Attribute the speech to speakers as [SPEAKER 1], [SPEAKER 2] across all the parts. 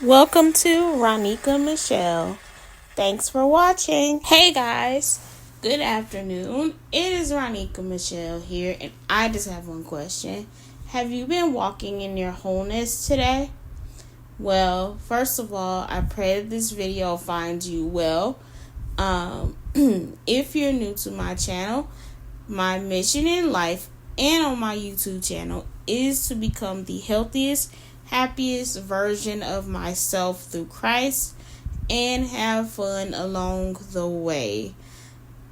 [SPEAKER 1] Welcome to Ronika Michelle. Thanks for watching. Hey guys, good afternoon. It is Ronika Michelle here, and I just have one question. Have you been walking in your wholeness today? Well, first of all, I pray that this video finds you well. If you're new to my channel, my mission in life and on my YouTube channel is to become the healthiest, happiest version of myself through Christ and have fun along the way.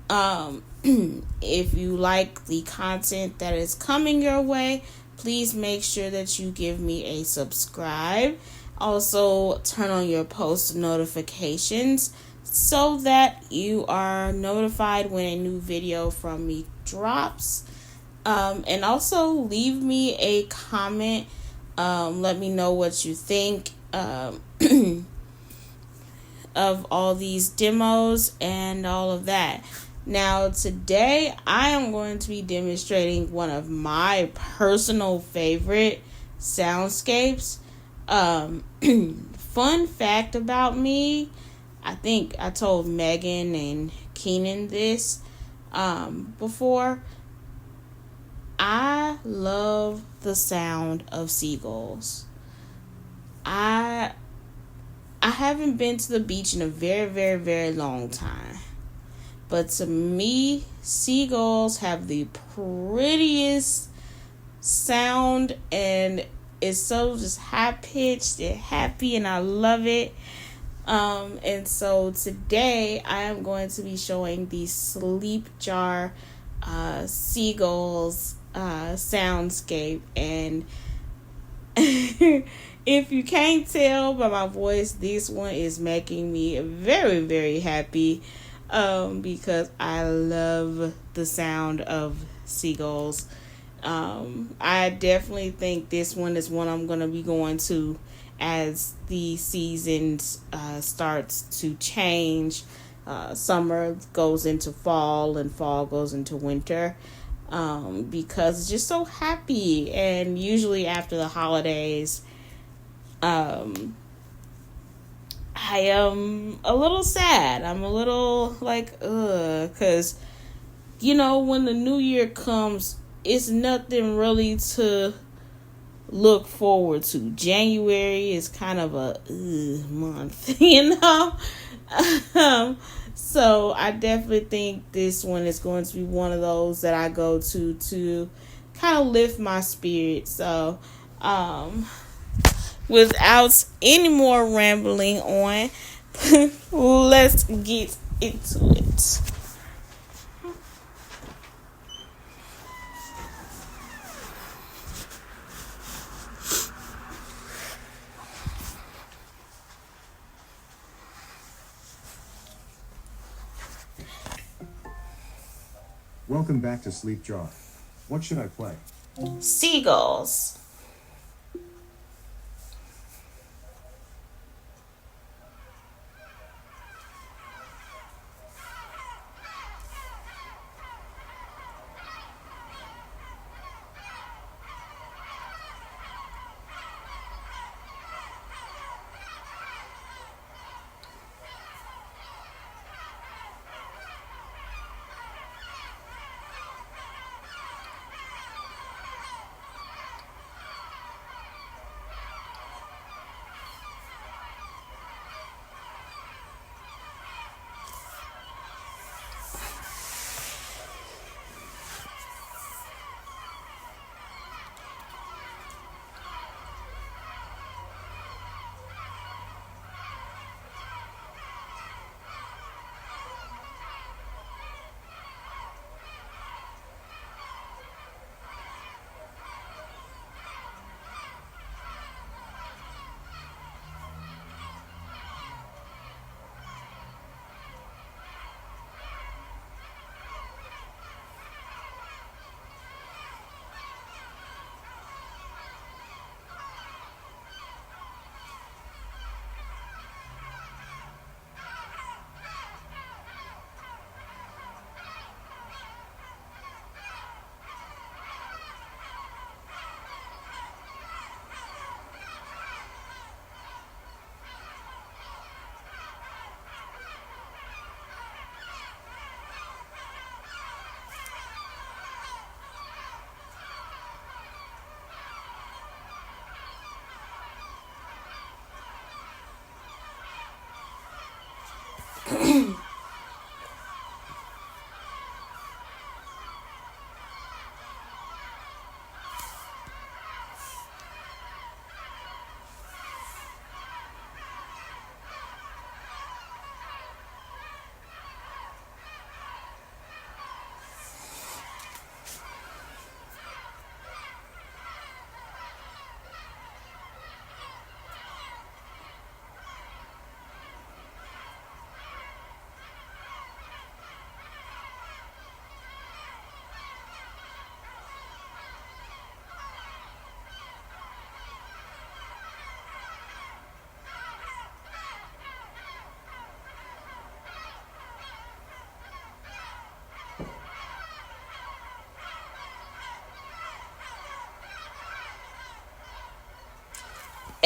[SPEAKER 1] If you like the content that is coming your way, please make sure that you give me a subscribe. Also, turn on your post notifications so that you are notified when a new video from me drops. And also leave me a comment. Let me know what you think of all these demos and all of that. Now, today I am going to be demonstrating one of my personal favorite soundscapes. Fun fact about me, I think I told Megan and Keenan this before. I love the sound of seagulls. I haven't been to the beach in a very, very, very long time. But to me, seagulls have the prettiest sound, and it's so just high-pitched and happy, and I love it. And so today I am going to be showing the sleep jar seagulls soundscape. And if you can't tell by my voice, this one is making me very, very happy because I love the sound of seagulls. I definitely think this one is one I'm going to be going to as the season starts to change. Summer goes into fall and fall goes into winter, because it's just so happy. And usually after the holidays, I am a little sad. I'm a little like, because, when the new year comes, it's nothing really to look forward to. January is kind of a month, So I definitely think this one is going to be one of those that I go to kind of lift my spirits. So, without any more rambling on, let's get into it.
[SPEAKER 2] Welcome back to Sleep Jar. What should I play?
[SPEAKER 1] Seagulls.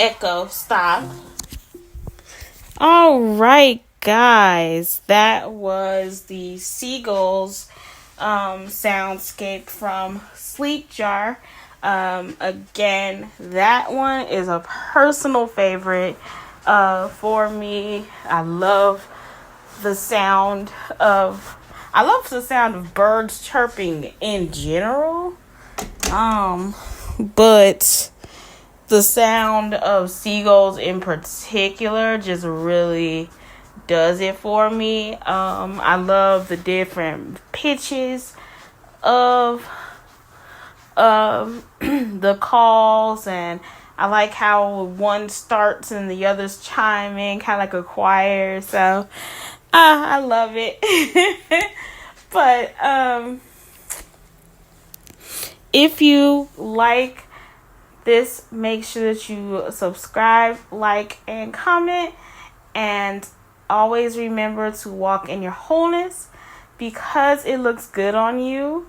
[SPEAKER 1] echo stop. All right, guys, that was the seagulls soundscape from Sleep Jar. Again, that one is a personal favorite for me. I love the sound of birds chirping in general. But the sound of seagulls in particular just really does it for me. I love the different pitches of the calls, and I like how one starts and the others chime in, kind of like a choir. So I love it. But if you like this, make sure that you subscribe, like, and comment. And always remember to walk in your wholeness because it looks good on you.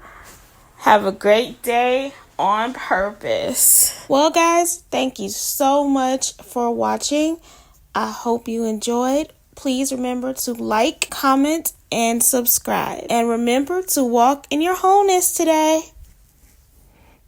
[SPEAKER 1] Have a great day on purpose. Well, guys, thank you so much for watching. I hope you enjoyed. Please remember to like, comment, and subscribe. And remember to walk in your wholeness today.